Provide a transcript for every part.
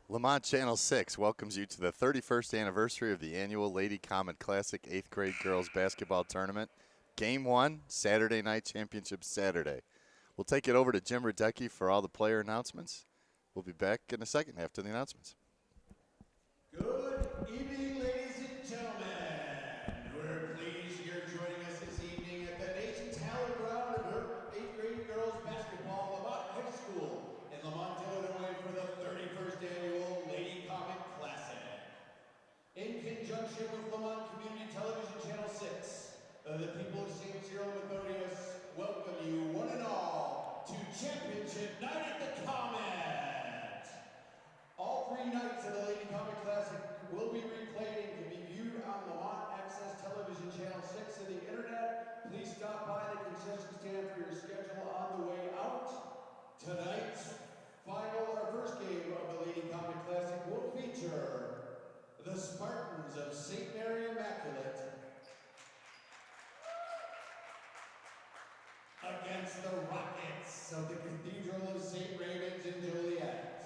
Lamont Channel 6 welcomes you to the 31st anniversary of the annual Lady Comet Classic 8th grade girls basketball tournament. Game 1, Saturday night championship Saturday. We'll take it over to Jim Radecki for all the player announcements. We'll be back in a second after the announcements. Good evening, ladies and gentlemen. We're pleased you're joining us this evening at the nation's hallowed ground of 8th grade girls basketball, Lamont High School in Lamont, Illinois for the 31st annual Lady Comet Classic. In conjunction with Lamont Community Television Channel 6, the people of St. Cyril and Methodius welcome you one and all to Championship Night at the Comet. All 3 nights of the Lady Comet Classic will be replayed and can be viewed on Lamont Access Television Channel 6 and the internet. Please stop by the concession stand for your schedule on the way out. Tonight's first game of the Lady Comet Classic will feature the Spartans of St. Mary Immaculate against the Rockets of the Cathedral of St. Raymond's in Joliet.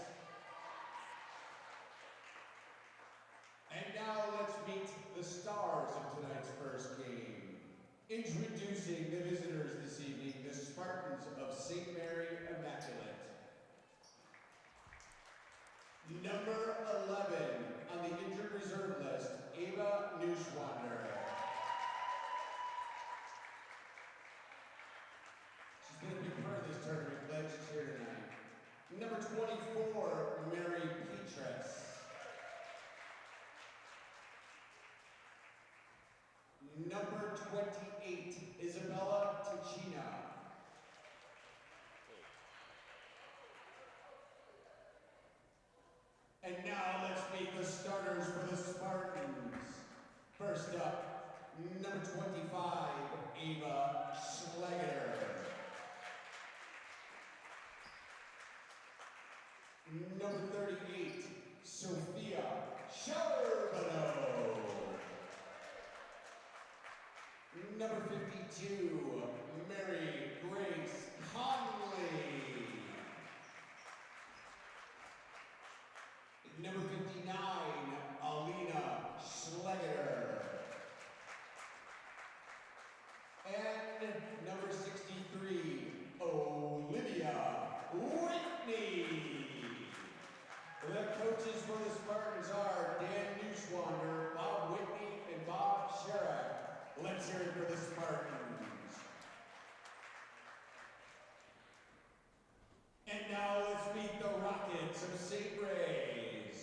And now let's meet the stars of tonight's first game. Introducing the visitors this evening, the Spartans of St. Mary Immaculate. Number 11 on the injured reserve list, Ava Neuschwander. She's going to be part of this tournament, glad she's here tonight. Number 24, Mary Petrus. Number 28, Isabella Ticina. And now let's meet the starters for the Spartans. First up, number 25, Ava Schleger. Number 38, Sophia Charbonneau. Number 52, Mary Grace Conley. Number 59, Alina Schleger. And number 63, Olivia Whitney. The coaches for the Spartans are Dan Neuschwander, Bob Whitney, and Bob Sherrick. Let's hear it for the Spartans. And now let's meet the Rockets of St. Ray's.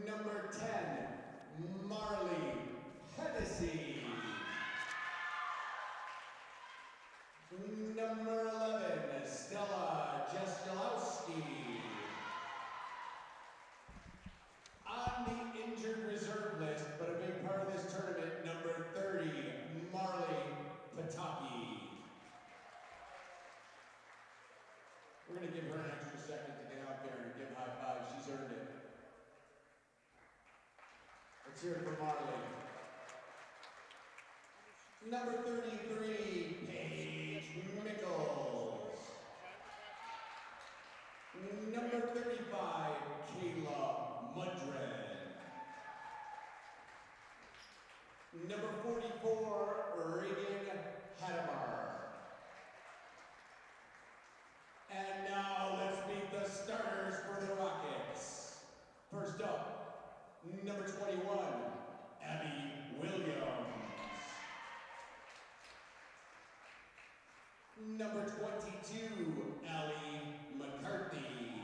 Number 10, Marley Hennessy. Number 11, Stella Jaskolowski. On the injured reserve list, but a big part of this tournament, number 30, Marley Pataki. We're going to give her an extra second to get out there and give high five. She's earned it. Let's hear it for Marley. Number 33, Paige Mickles. Number 35, Kayla Mudred. Number 44, Reagan Hadamar. And now let's meet the starters for the Rockets. First up, number 21, Abby Williams. Number 22, Allie McCarthy.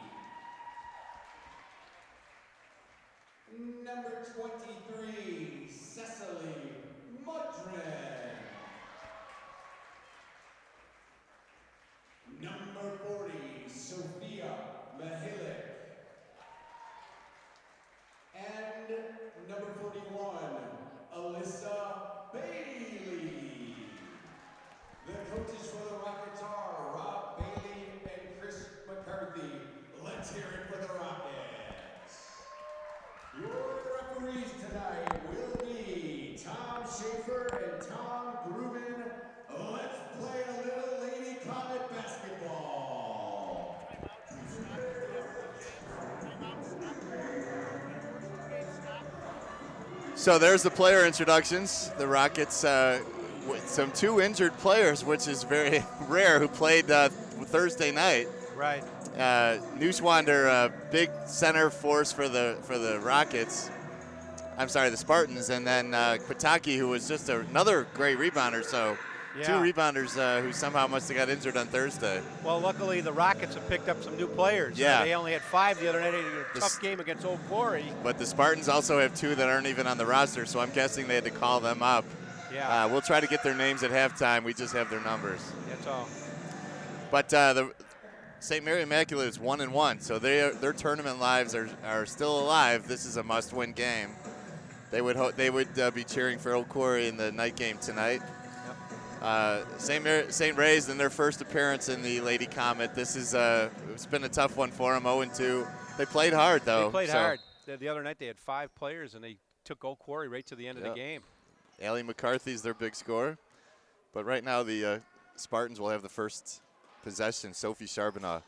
Number 23, Cecily Mudred. Number 40, Sophia Mahalik. And number 41, Alyssa Bailey. The coaches for the Rockets are Rob Bailey and Chris McCarthy. Let's hear it for the Rockets. Your referees tonight will be Tom Schaefer and Tom Grubin. Let's play a little Lady Comet basketball. So there's the player introductions. The Rockets with some 2 injured players, which is very rare, who played Thursday night. Right. Neuschwander, big center force for the Rockets. I'm sorry, the Spartans, and then Pataki, who was just another great rebounder. So Yeah. 2 rebounders who somehow must have got injured on Thursday. Well, luckily the Rockets have picked up some new players. Yeah. They only had 5 the other night. They had a tough game against Old Quarry. But the Spartans also have 2 that aren't even on the roster, so I'm guessing they had to call them up. Yeah. We'll try to get their names at halftime. We just have their numbers. That's all. But the St. Mary Immaculate is 1-1, so their tournament lives are still alive. This is a must-win game. They would be cheering for Old Quarry in the night game tonight. St. Ray's in their first appearance in the Lady Comet. This is it's been a tough one for them, 0-2. They played hard though. They played hard. The other night they had 5 players and they took Old Quarry right to the end of the game. Allie McCarthy's their big scorer. But right now the Spartans will have the first possession. Sophie Charbonneau.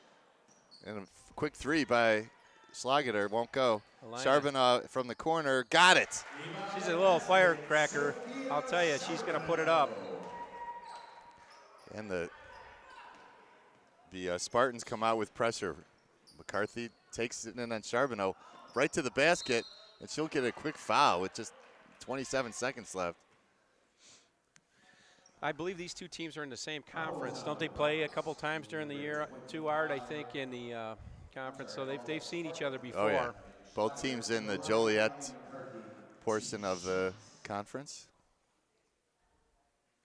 And a quick 3 by Schlageter, won't go. Charbonneau from the corner, got it. She's a little firecracker. I'll tell you, she's going to put it up. And the Spartans come out with pressure. McCarthy takes it in on Charbonneau right to the basket, and she'll get a quick foul with just 27 seconds left. I believe these 2 teams are in the same conference. Don't they play a couple times during the year? 2 Art, I think, in the conference. So they've seen each other before. Oh, yeah. Both teams in the Joliet portion of the conference.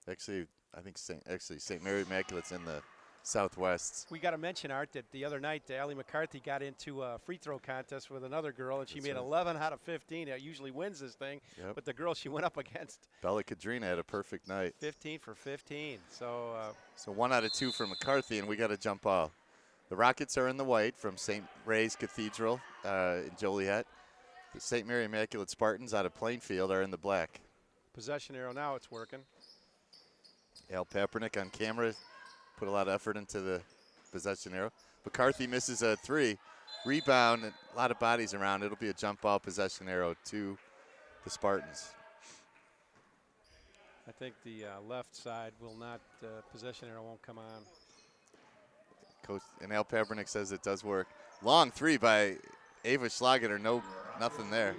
Actually, I think St. Mary Immaculate's in the Southwest. We got to mention, Art, that the other night, Allie McCarthy got into a free throw contest with another girl, and she made 11 out of 15. That usually wins this thing. Yep. But the girl she went up against, Bella Kadrina had a perfect night. 15 for 15. So 1 out of 2 for McCarthy, and we got a jump ball. The Rockets are in the white from St. Ray's Cathedral in Joliet. The St. Mary Immaculate Spartans out of Plainfield are in the black. possession arrow now, it's working. Al Papernick on camera put a lot of effort into the possession arrow. McCarthy misses a 3. Rebound, and a lot of bodies around. It'll be a jump ball possession arrow to the Spartans. I think the left side will not, possession arrow won't come on. Coach, and Al Papernick says it does work. Long 3 by Ava Schlageter, nothing there.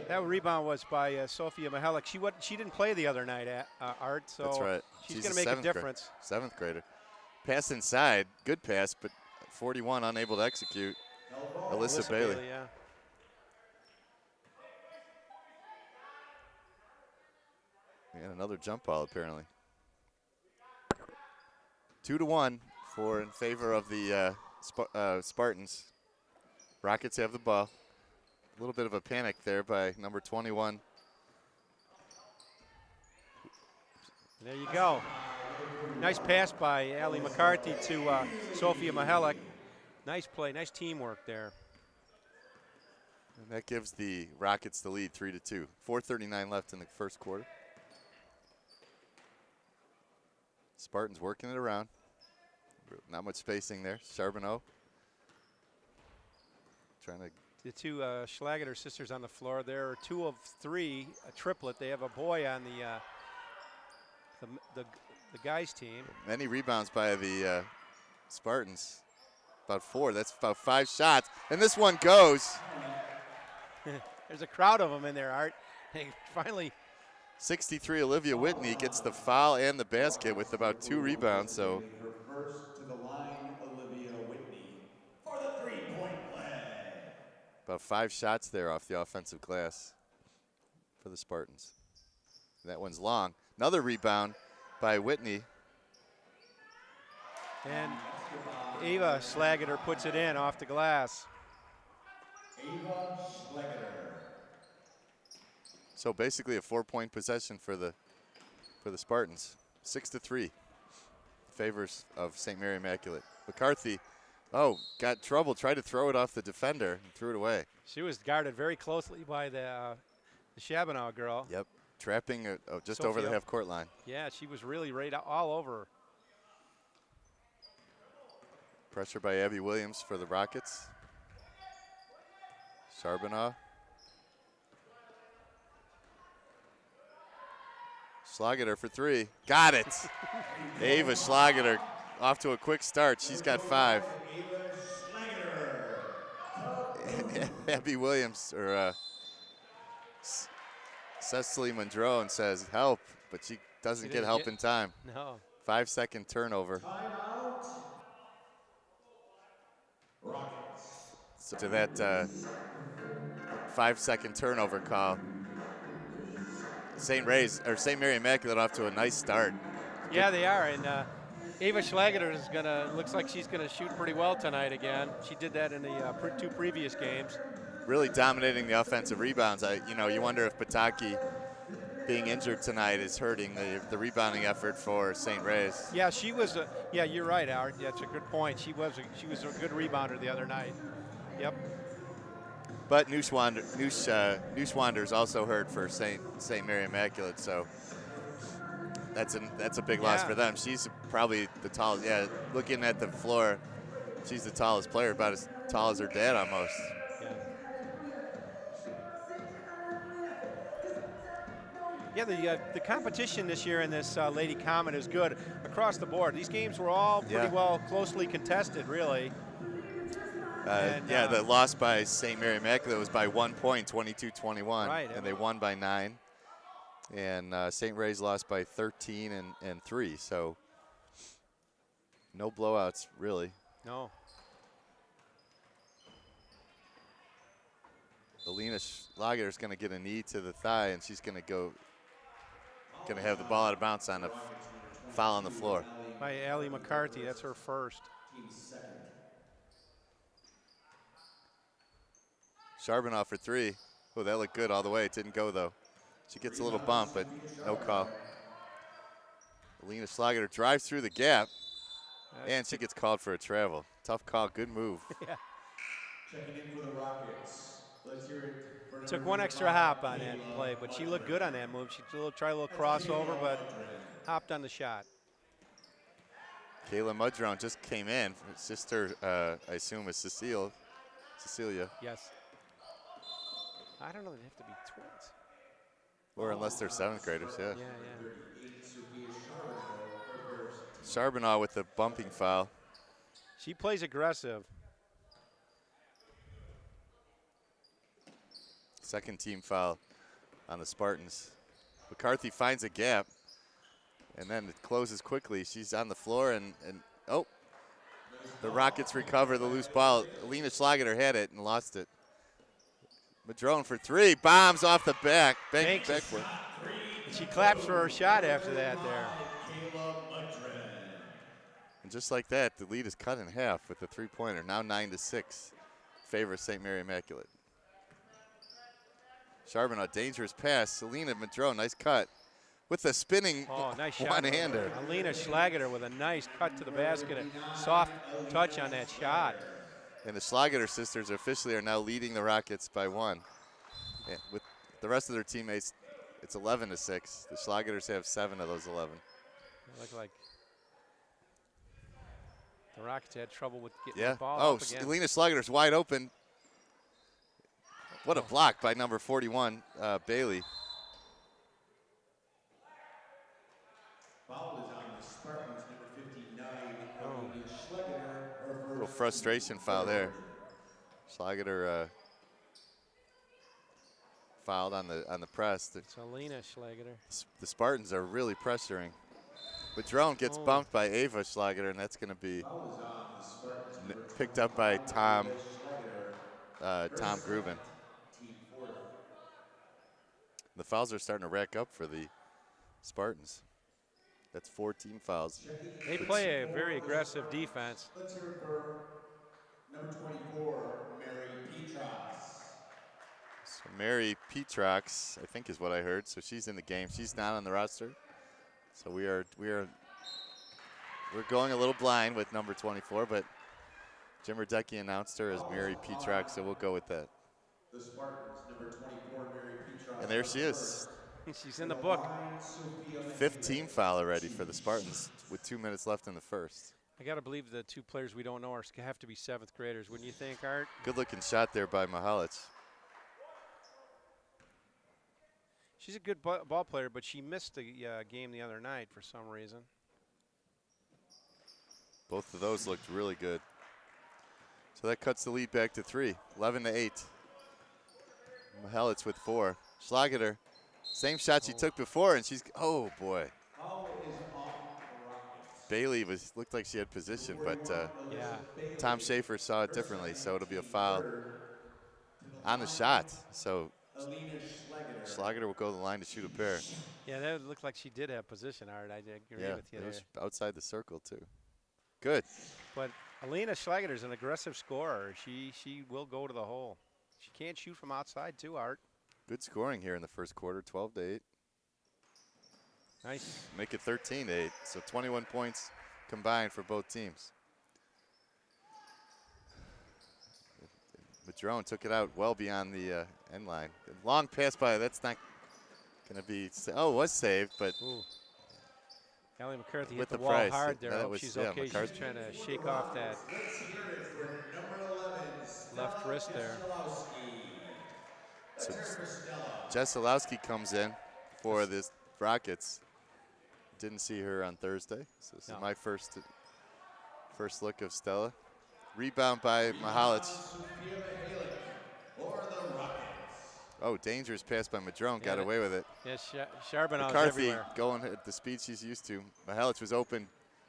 That rebound was by Sophia Mihalik. She didn't play the other night, Art, so that's right. She's going to make a difference. 7th grader. Pass inside, good pass, but 41 unable to execute. Alyssa Bailey. Yeah. And another jump ball apparently. 2-1 in favor of the Spartans. Rockets have the ball. A little bit of a panic there by number 21. There you go. Nice pass by Allie McCarthy to Sophia Mihalik. Nice play, nice teamwork there. And that gives the Rockets the lead 3-2. 4:39 left in the first quarter. Spartans working it around. Not much spacing there. Charbonneau trying to. The 2 Schlageter sisters on the floor. There are 2 of 3, a triplet. They have a boy on the guys team. Many rebounds by the Spartans. About 4. That's about 5 shots. And this one goes. There's a crowd of them in there, Art. They finally. 63 Olivia Whitney gets the foul and the basket with about 2 rebounds. So First to the line, Olivia Whitney for the three-point play. about 5 shots there off the offensive glass for the Spartans. That one's long. Another rebound by Whitney. And Ava Schlageter puts it in off the glass. Ava Schlageter. So basically a 4-point possession for the Spartans. 6-3. Favors of St. Mary Immaculate. McCarthy, got trouble. Tried to throw it off the defender and threw it away. She was guarded very closely by the Charbonneau girl. Yep. Trapping just Sophia. over the half-court line. Yeah, she was really right all over her. Pressure by Abby Williams for the Rockets. Charbonneau Schlageter for 3. Got it. Ava Schlageter off to a quick start. She's got 5. Abby Williams, or Cecily Monroe, and says help, but she doesn't get help in time. No. 5-second turnover. So to that 5-second turnover call, St. Mary Immaculate off to a nice start. Yeah, they are, and Ava Schlageter is looks like she's gonna shoot pretty well tonight again. She did that in the 2 previous games. Really dominating the offensive rebounds. You wonder if Pataki being injured tonight is hurting the rebounding effort for St. Ray's. Yeah, she was. Yeah, you're right, Art. That's a good point. She was a good rebounder the other night. Yep. But Neuschwander's also hurt for St. Mary Immaculate, so that's a big loss for them. She's probably the tallest. Yeah, looking at the floor, she's the tallest player, about as tall as her dad almost. Yeah, the competition this year in this Lady Comet is good across the board. These games were all pretty well closely contested, really. The loss by St. Mary Immaculate was by 1 point, 22-21. Right. And they won by 9. And St. Ray's lost by 13 and 3. So no blowouts, really. No. Alina Schlageter is going to get a knee to the thigh, and she's going to have the ball out of bounds on a foul on the floor. By Allie McCarthy, that's her first. Charbonneau for 3. Oh, that looked good all the way. It didn't go, though. She gets a little bump, but no call. Alina Schlageter drives through the gap, and she gets called for a travel. Tough call, good move. Yeah. Checking in for the Rockets. Let's hear it. Took one extra hop on that play, but she looked good on that move. She tried a little crossover, but hopped on the shot. Kayla Mudrone just came in. Her sister, I assume, is Cecilia. Yes. I don't know. They have to be twins. Or unless they're 7th graders, yeah. Yeah. Charbonneau with the bumping foul. She plays aggressive. Second team foul on the Spartans. McCarthy finds a gap, and then it closes quickly. She's on the floor, and the Rockets recover the loose ball. Alina Schlageter had it and lost it. Madrone for 3, bombs off the back. Backward. She claps for her shot after that there. And just like that, the lead is cut in half with the 3-pointer. Now 9-6, favors St. Mary Immaculate. Charbonneau, dangerous pass. Selena Madrone, nice cut. With a spinning nice shot. one-hander. Alina Schlageter with a nice cut to the basket. A soft touch on that shot. And the Schlageter sisters officially are now leading the Rockets by 1. Yeah, with the rest of their teammates, it's 11-6. The Schlageters have 7 of those 11. It looked like the Rockets had trouble with getting the ball up again. Alina Schlageter's wide open. What a block by number 41, Bailey. Foul is on the Spartans, number 59, Schlageter. A little frustration foul there. Schlageter fouled on the press. It's Alina Schlageter. The Spartans are really pressuring. But Drone gets bumped by Ava Schlageter, and that's going to be picked up by Tom Grubin. The fouls are starting to rack up for the Spartans. That's 4 team fouls. They play a very aggressive defense. Let's hear it for number 24, Mary Petrox. So Mary Petrox, I think is what I heard. So she's in the game. She's not on the roster. So we're going a little blind with number 24, but Jim Radecki announced her as Mary Petrox, so we'll go with that. The Spartans, number 24, Mary Petrox. And there she is. She's in the book. 5th team foul already for the Spartans with 2 minutes left in the first. I got to believe the 2 players we don't know have to be 7th graders. Wouldn't you think, Art? Good looking shot there by Mihalich. She's a good ball player, but she missed the game the other night for some reason. Both of those looked really good. So that cuts the lead back to 3, 11-8. Mihalec with 4. Schlageter, same shot she took before, and she's, oh boy. Bailey looked like she had position, but Tom Schaefer saw it differently, so it'll be a foul on the shot. So Schlageter will go to the line to shoot a pair. Yeah, that looked like she did have position, Art. I agree with you it there. was outside the circle too. Good. But Alina Schlageter's an aggressive scorer. She will go to the hole. She can't shoot from outside too, Art. Good scoring here in the first quarter, 12-8. Nice. Make it 13-8, so 21 points combined for both teams. Madrone took it out well beyond the end line. Long pass by, that's not going to be, oh, it was saved, but. Ooh. Allie McCarthy with hit the the wall price. hard there. I hope was, she's yeah, okay. McCarthy. She's trying to shake off that left wrist there. So Jeselowski comes in for this Rockets. Didn't see her on Thursday. So this is my first look of Stella. Rebound by Mihalec. Oh, dangerous pass by Madrone. Got away with it. Yes, Charbonneau's McCarthy everywhere. going at the speed she's used to. Mihalec was open.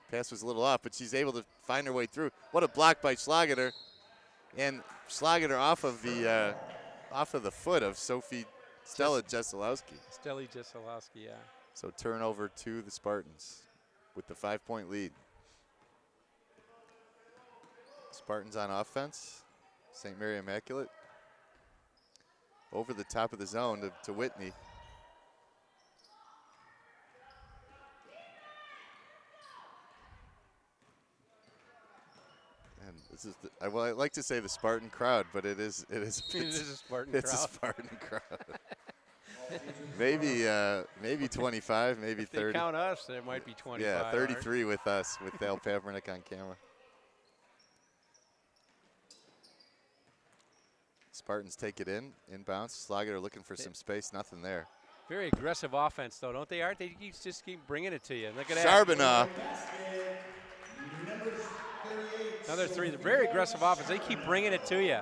Pass was a little off, but she's able to find her way through. What a block by Schlageter. And Schlageter off of the foot of Stella Jeselowski. Stella Jeselowski, yeah. So turnover to the Spartans with the 5-point lead. Spartans on offense. St. Mary Immaculate. Over the top of the zone to Whitney. And this is I like to say the Spartan crowd, but it is it is a Spartan it's crowd. a Spartan crowd. maybe 25, maybe if 30. They count us, there might be 25. Yeah, 33 with us, with Dale Pavmernick on camera. Spartans take it inbounds. Schlageter looking for some space, nothing there. Very aggressive offense, though, don't they, Art? They just keep bringing it to you. Look at that. Charbonneau. Another three. They're very aggressive offense. They keep bringing it to you.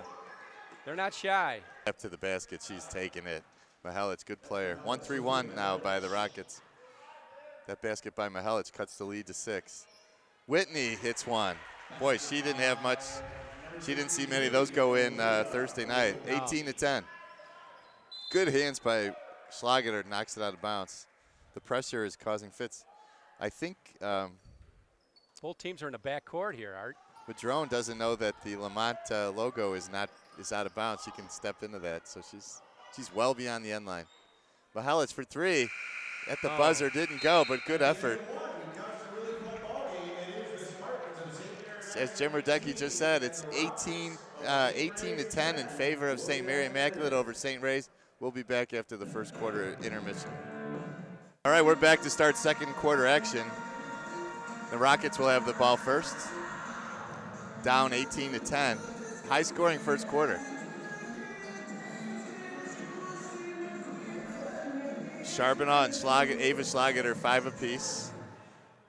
They're not shy. Up to the basket, she's taking it. Mihalec, good player. 1-3-1 now by the Rockets. That basket by Mihalec cuts the lead to 6. Whitney hits one. Boy, she didn't have much. She didn't see many of those go in Thursday night. 18-10. Good hands by Schlageter, knocks it out of bounds. The pressure is causing fits. I think both teams are in the back court here, Art. Madrone doesn't know that the Lamont logo is out of bounds. She can step into that, so she's well beyond the end line. Mihalec for 3 at the buzzer, didn't go, but good effort. As Jim Radecki just said, it's 18-10 in favor of St. Mary Immaculate over St. Ray's. We'll be back after the first quarter intermission. All right, we're back to start second quarter action. The Rockets will have the ball first. Down 18-10. High scoring first quarter. Charbonneau and Ava Schlageter 5 apiece.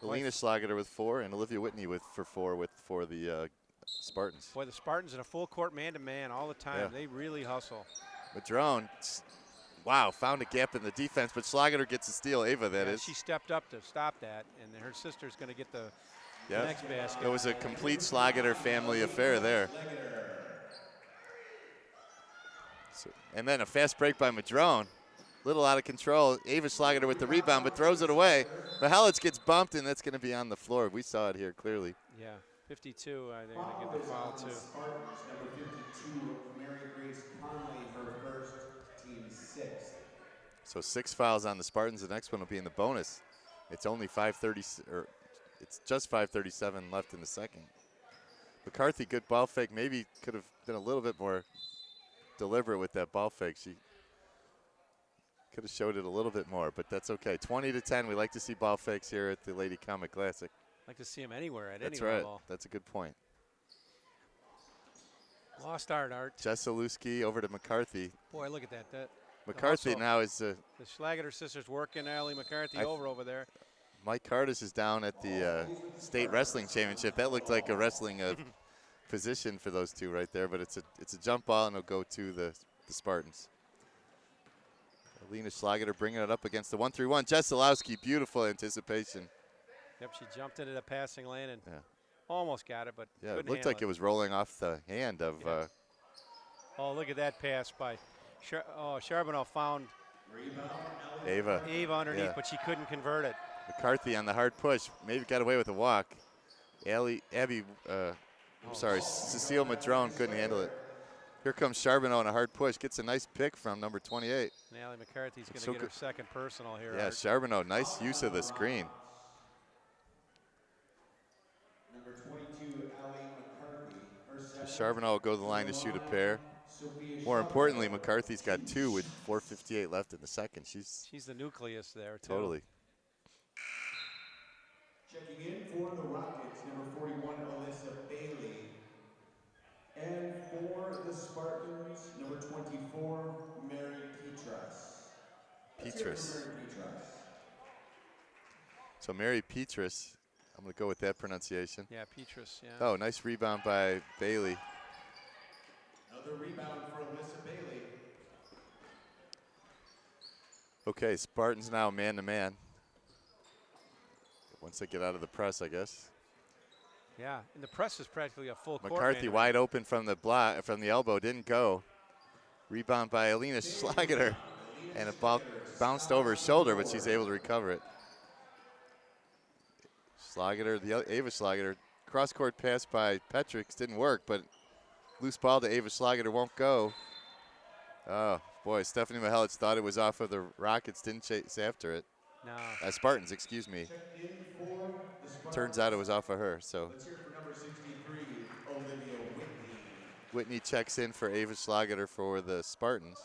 Alina Schlageter with 4 and Olivia Whitney for 4 for the Spartans. Boy, the Spartans in a full court man-to-man all the time. Yeah. They really hustle. Madrone, wow, found a gap in the defense, but Schlageter gets a steal. Ava, that is. She stepped up to stop that, and her sister's going to get the next basket. It was a complete Schlageter family affair there. And then a fast break by Madrone. Little out of control. Ava Schlageter with the rebound, but throws it away. Mihalec gets bumped, and that's going to be on the floor. We saw it here clearly. Yeah, 52. They're going to give the foul, too. Number 52, Mary Grace Conley, her first, team 6. So 6 fouls on the Spartans. The next one will be in the bonus. It's only 5:30, or it's just 5:37 left in the second. McCarthy, good ball fake. Maybe could have been a little bit more deliberate with that ball fake. She could have showed it a little bit more, but that's okay. 20-10. We like to see ball fakes here at the Lady Comet Classic. Like to see them anywhere at That's any right. level. That's a good point. Lost Art. Jeselowski over to McCarthy. Boy, look at that. McCarthy Also, now is the Schlageter sisters working Allie McCarthy over there. Mike Curtis is down at the state wrestling championship. That looked like a wrestling position for those two right there, but it's a jump ball and it'll go to the Spartans. Alina Schlageter bringing it up against the 1-3-1. Jesselowski, beautiful anticipation. Yep, she jumped into the passing lane and Yeah. almost got it, but Yeah, it couldn't looked handle like it was rolling off the hand of. Yeah. Oh, look at that pass by. Charbonneau found Ava. underneath, Yeah. but she couldn't convert it. McCarthy on the hard push, maybe got away with a walk. Cecile Madrone couldn't handle it. Here comes Charbonneau on a hard push, gets a nice pick from number 28. And Allie McCarthy's going to get her second personal here. Yeah, Charbonneau, nice use of the screen. Number 22, Allie McCarthy. Charbonneau will go to the line to shoot a pair. More importantly, McCarthy's got 2 with 4:58 left in the second. She's the nucleus there, too. Totally. Checking in for the Rockets, number 41, Alyssa Bailey. And for the Spartans, number 24, Mary Petras. Petras. So Mary Petras, I'm going to go with that pronunciation. Yeah, Petras, yeah. Oh, nice rebound by Bailey. Another rebound for Alyssa Bailey. Okay, Spartans now man-to-man. Once they get out of the press, I guess. Yeah, and the press is practically a full court. McCarthy wide open from the block, from the elbow, didn't go. Rebound by Alina Schlageter, and a ball bounced over her shoulder, but she's able to recover it. Schlageter, Ava Schlageter, cross-court pass by Petrix didn't work, but loose ball to Ava Schlageter won't go. Oh, boy, Stephanie Mihelic thought it was off of the Rockets, didn't chase after it. No. Spartans, excuse me. Turns out it was off of her, so. Let's hear it for number 63, Olivia Whitney. Whitney checks in for Ava Schlageter for the Spartans.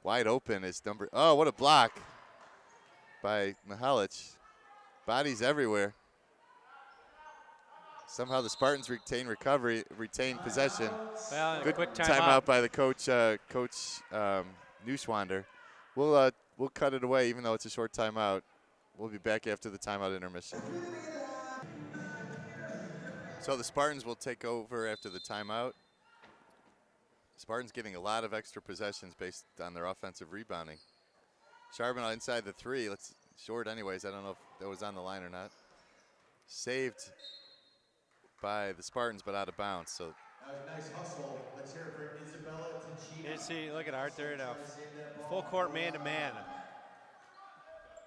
Wide open is number, oh, what a block by Mihelic. Bodies everywhere. Somehow the Spartans retain possession. Well, good quick timeout by the coach, Neuschwander. We'll cut it away, even though it's a short timeout. We'll be back after the timeout intermission. So the Spartans will take over after the timeout. Spartans getting a lot of extra possessions based on their offensive rebounding. Charbonneau inside the 3. Short anyways. I don't know if that was on the line or not. Saved by the Spartans, but out of bounds. So. That was a nice hustle. Let's hear it for Isabella Ticino. You see, look at Art there now. Full court man-to-man.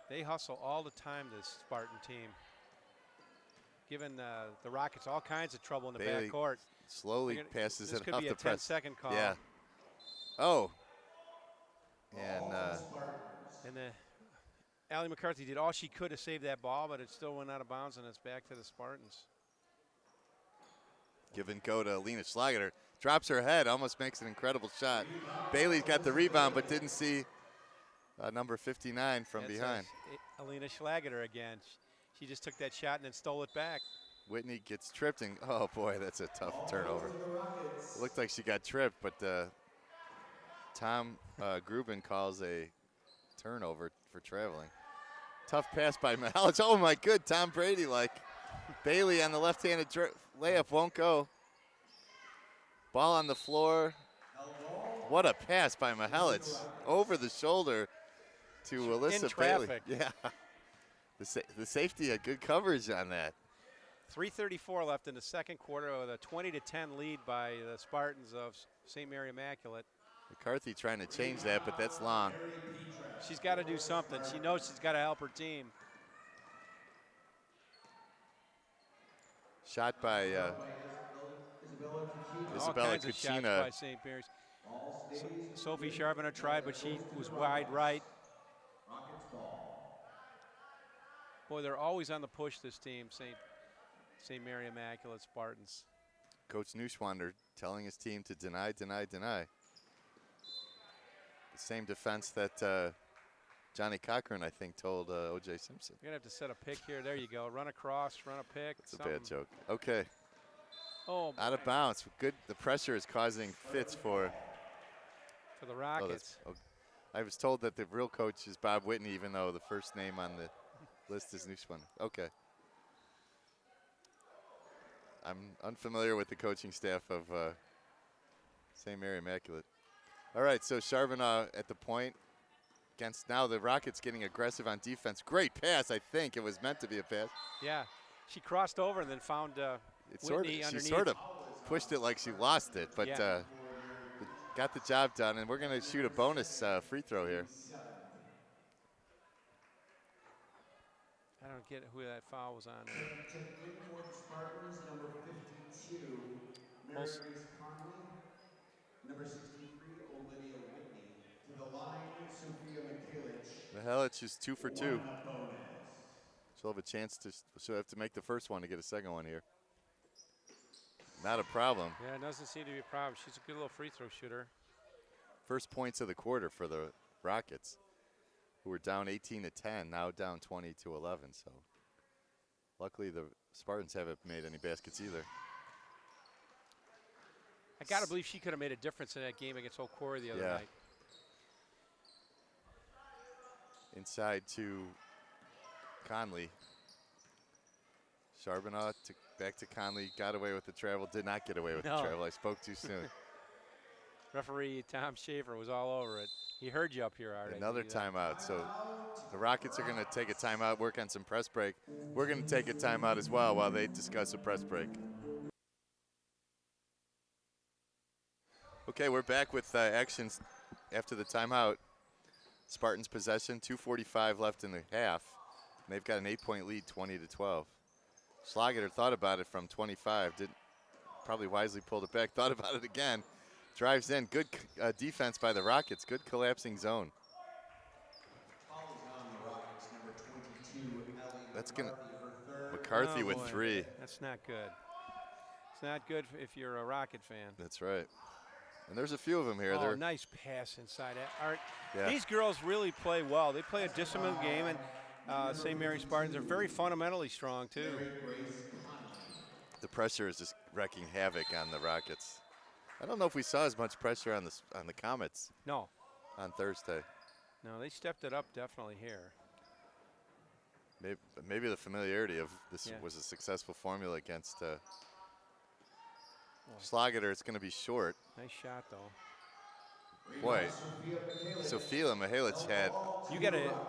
They hustle all the time, this Spartan team. Giving the Rockets all kinds of trouble in the Bailey backcourt. Slowly passes it off the press. This could be a 10-second call. Yeah. Oh. And Allie McCarthy did all she could to save that ball, but it still went out of bounds, and it's back to the Spartans. Give and go to Alina Schlageter. Drops her head, almost makes an incredible shot. Bailey's got the rebound, but didn't see number 59 from behind. Alina Schlageter again. She just took that shot and then stole it back. Whitney gets tripped, and oh boy, that's a tough turnover. It looked like she got tripped, but Tom Grubin calls a turnover for traveling. Tough pass by Mihelic. Oh my good, Tom Brady like. Bailey on the left-handed layup won't go. Ball on the floor. What a pass by Mihelic. Over the shoulder to Alyssa Bailey. Yeah. The safety had good coverage on that. 3:34 left in the second quarter with a 20-10 lead by the Spartans of St. Mary Immaculate. McCarthy trying to change that, but that's long. She's got to do something. She knows she's got to help her team. Shot by Isabella Cucina. By St. Mary's. Sophie Charbonneau tried, but she was wide right. Boy, they're always on the push, this team, St. Mary Immaculate Spartans. Coach Neuschwander telling his team to deny, deny, deny. The same defense that Johnny Cochran, I think, told O.J. Simpson. You're going to have to set a pick here. There you go. Run across, run a pick. It's a bad joke. Okay. Oh, out of bounds. Good. The pressure is causing fits for For the Oh, Rockets. that's, I was told that the real coach is Bob Whitney, even though the first name on the list is Nussmann. Okay. I'm unfamiliar with the coaching staff of St. Mary Immaculate. All right, so Charbonneau at the point against now the Rockets getting aggressive on defense. Great pass, I think. It was meant to be a pass. Yeah. She crossed over and then found Whitney underneath. She sort of pushed it like she lost it, but Yeah. got the job done, and we're going to shoot a bonus free throw here. I don't get who that foul was on. Spartans, number 52, Mary Grace Conley. Number 63, Olivia Whitney. To the line, Sophia Immaculate. Mihalic is 2 for 2. She'll have a chance to. She'll have to make the first one to get a second one here. Not a problem. Yeah, it doesn't seem to be a problem. She's a good little free throw shooter. First points of the quarter for the Rockets, who were down 18-10, now down 20-11. So, luckily the Spartans haven't made any baskets either. I gotta believe she could have made a difference in that game against Oak Quarry the other night. Inside to Conley. Charbonneau back to Conley. Got away with the travel. Did not get away with the travel. I spoke too soon. Referee Tom Schaefer was all over it. He heard you up here, Art. Another timeout. So the Rockets are going to take a timeout, work on some press break. We're going to take a timeout as well while they discuss a press break. Okay, we're back with actions after the timeout. Spartans possession, 2:45 left in the half. And they've got an 8-point lead, 20-12. Schlageter thought about it from 25, probably wisely pulled it back, thought about it again. Drives in, good defense by the Rockets, good collapsing zone. That's going to, McCarthy with 3. That's not good. It's not good if you're a Rocket fan. That's right. And there's a few of them here. Oh, nice pass inside. Art, yeah. These girls really play well. They play a disciplined game, and St. Mary Spartans are very fundamentally strong, too. The pressure is just wreaking havoc on the Rockets. I don't know if we saw as much pressure on the Comets. No. On Thursday. No, they stepped it up definitely here. Maybe the familiarity of this was a successful formula against Schlageter. It's going to be short. Nice shot, though. Boy, Sophia Mihalic had.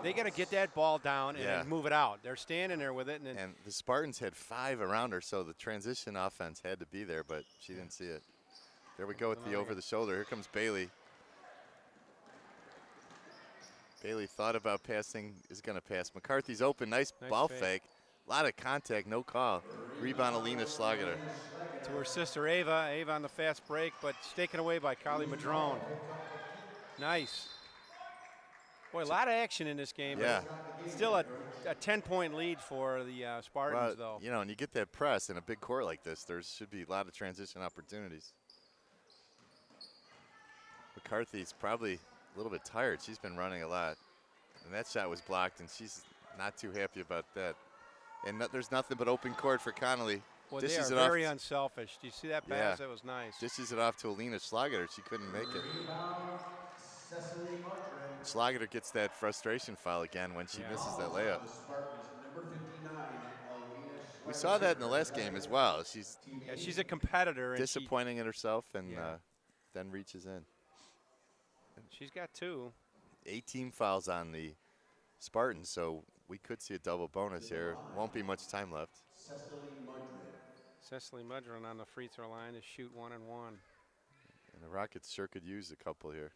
They gotta get that ball down and move it out. They're standing there with it, and the Spartans had 5 around her, so the transition offense had to be there, but she didn't see it. There we go with the over the shoulder. Here comes Bailey. Bailey thought about passing, is going to pass. McCarthy's open, nice ball fake. A lot of contact, no call. Rebound, Alina Schlageter. To her sister Ava. Ava on the fast break, but taken away by Carly Madrone. Nice. Boy, a lot of action in this game. Yeah. Still a 10-point lead for the Spartans, though. You know, and you get that press in a big court like this, there should be a lot of transition opportunities. McCarthy's probably a little bit tired. She's been running a lot. And that shot was blocked, and she's not too happy about that. And there's nothing but open court for Connolly. Well, they are very unselfish. Do you see that pass? Yeah. That was nice. Dishes it off to Alina Schlageter. She couldn't make it. Schlageter gets that frustration foul again when she misses that layup. We saw that in the last game as well. She's a competitor. Disappointing in herself and then reaches in. She's got 2. 18 fouls on the Spartans, so we could see a double bonus here. Won't be much time left. Cecily Mudron on the free throw line to shoot 1 and 1. And the Rockets sure could use a couple here.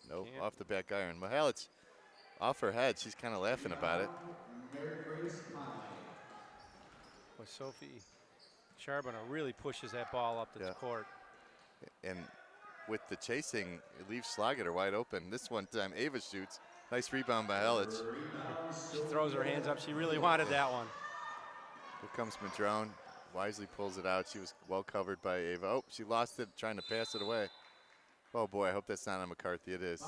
Nope, off the back iron. Mihalic off her head. She's kind of laughing about it. Well, Sophie Charbonneau really pushes that ball up the court. And with the chasing, it leaves Schlageter wide open. This one time, Ava shoots. Nice rebound by Mihalic. She throws her hands up. She really wanted that one. Here comes Madrone. Wisely pulls it out. She was well covered by Ava. Oh, she lost it trying to pass it away. Oh, boy, I hope that's not on McCarthy. It is.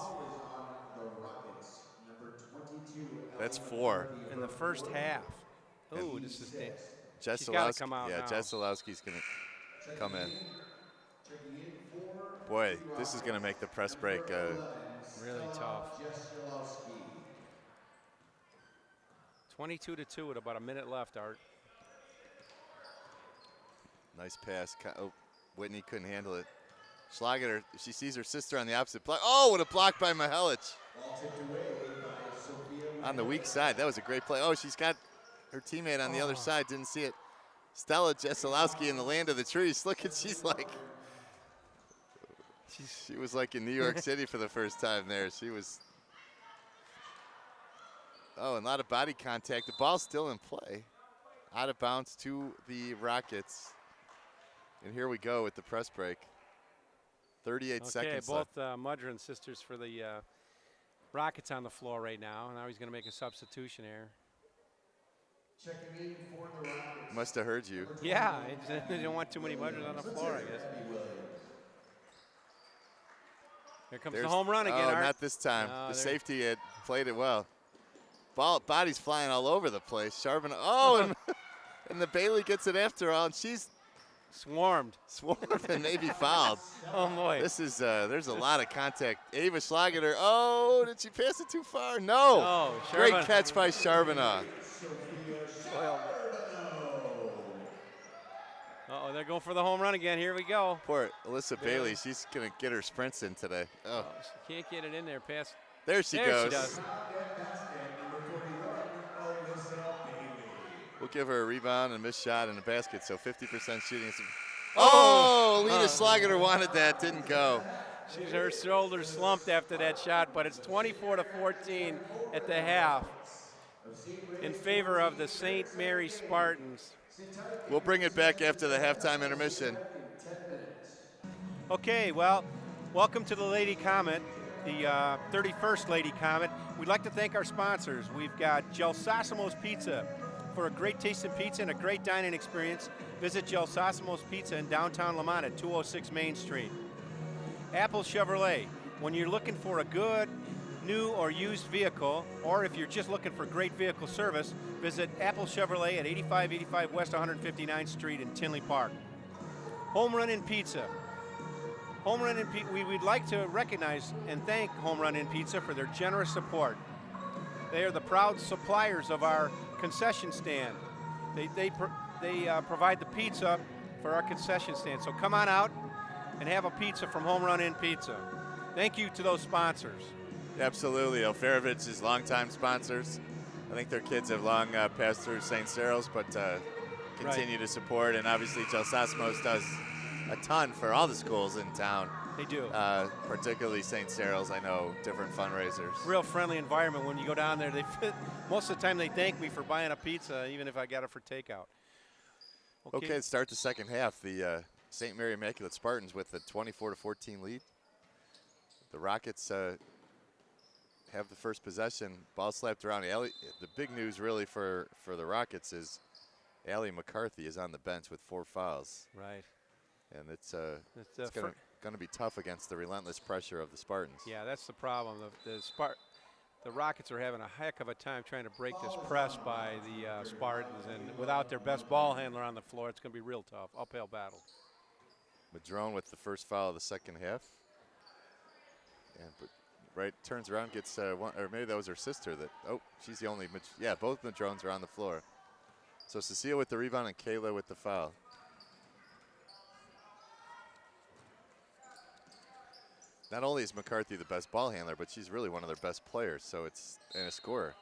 That's 4. In the first half. Oh, this is dangerous. She's got to come out now. Jeselowski's going to come in. Boy, this is going to make the press break really tough. 22-2 with about a minute left, Art. Nice pass. Oh, Whitney couldn't handle it. Schlager, she sees her sister on the opposite block. Oh, what a block by Mihelic. On the weak side. That was a great play. Oh, she's got her teammate on the other side. Didn't see it. Stella Jeselowski in the land of the trees. Look at, she's like, she was like in New York City for the first time there. She was, oh, and a lot of body contact. The ball's still in play. Out of bounds to the Rockets. And here we go with the press break. 38 seconds both left. Mudron sisters for the Rockets on the floor right now. Now he's going to make a substitution here. Checking in for the Rockets. Must have heard you. Yeah, they don't want too many Mudrons on the floor, I guess. Here comes the home run again, Oh, Art. not this time. The safety had played it well. Body's flying all over the place. Charbonneau, oh, and the Bailey gets it after all, and she's swarmed and maybe fouled. Oh, boy. This is, there's a lot of contact. Ava Schlager, oh, did she pass it too far? No. Oh, great catch by Charbonneau. Uh-oh, they're going for the home run again. Here we go. Poor Alyssa Bailey, she's going to get her sprints in today. Oh, she can't get it in there past. There she there goes. She does. We'll give her a rebound and a missed shot and a basket, so 50% shooting. Oh, Lita Schlager wanted that, didn't go. Her shoulders slumped after that shot, but it's 24-14 at the half in favor of the St. Mary Spartans. We'll bring it back after the halftime intermission. Okay, well, welcome to the Lady Comet, the 31st Lady Comet. We'd like to thank our sponsors. We've got Gelsosimo's Pizza. For a great tasting pizza and a great dining experience, visit Gelsosimo's Pizza in downtown Lamont at 206 Main Street. Apple Chevrolet. When you're looking for a good, new or used vehicle, or if you're just looking for great vehicle service, visit Apple Chevrolet at 8585 West 159th Street in Tinley Park. Home Run Inn Pizza. Home Run Inn Pizza. We'd like to recognize and thank Home Run Inn Pizza for their generous support. They are the proud suppliers of our concession stand. They provide the pizza for our concession stand. So come on out and have a pizza from Home Run Inn Pizza. Thank you to those sponsors. Absolutely. Alferovich is longtime sponsors. I think their kids have long passed through St. Cyril's, but continue to support. And obviously, Gelsosimo's does a ton for all the schools in town. They do. Particularly St. Cyril's, I know, different fundraisers. Real friendly environment when you go down there. Most of the time they thank me for buying a pizza, even if I got it for takeout. Okay, let's start the second half. The St. Mary Immaculate Spartans with a 24-14 lead. The Rockets have the first possession. Ball slapped around. The big news really for the Rockets is Allie McCarthy is on the bench with 4 fouls. Right. And it's going to be tough against the relentless pressure of the Spartans. Yeah, that's the problem. The Rockets are having a heck of a time trying to break this press by the Spartans, and without their best ball handler on the floor, it's going to be real tough. Uphill battle. Madrone with the first foul of the second half. And turns around, gets one, or maybe that was her sister that, oh, she's the only, yeah, both Madrones are on the floor. So Cecilia with the rebound and Kayla with the foul. Not only is McCarthy the best ball handler, but she's really one of their best players, so it's and a scorer.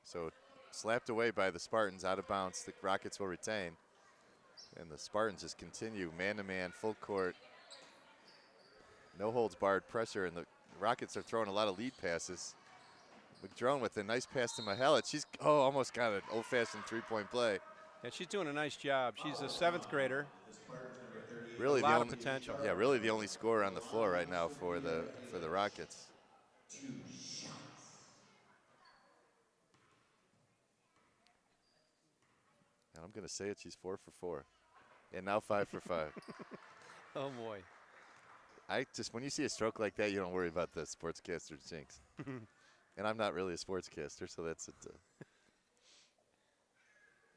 So slapped away by the Spartans, out of bounds. The Rockets will retain. And the Spartans just continue man-to-man, full court. No holds barred pressure, and the Rockets are throwing a lot of lead passes. McDrone with a nice pass to Mihelic. She's almost got an old-fashioned three-point play. Yeah, she's doing a nice job. She's a 7th grader. Really a lot of potential. Yeah, really the only scorer on the floor right now for the Rockets. And I'm going to say it. She's 4 for 4, and now 5 for 5. Oh boy! When you see a stroke like that, you don't worry about the sportscaster's jinx. And I'm not really a sportscaster, so that's it.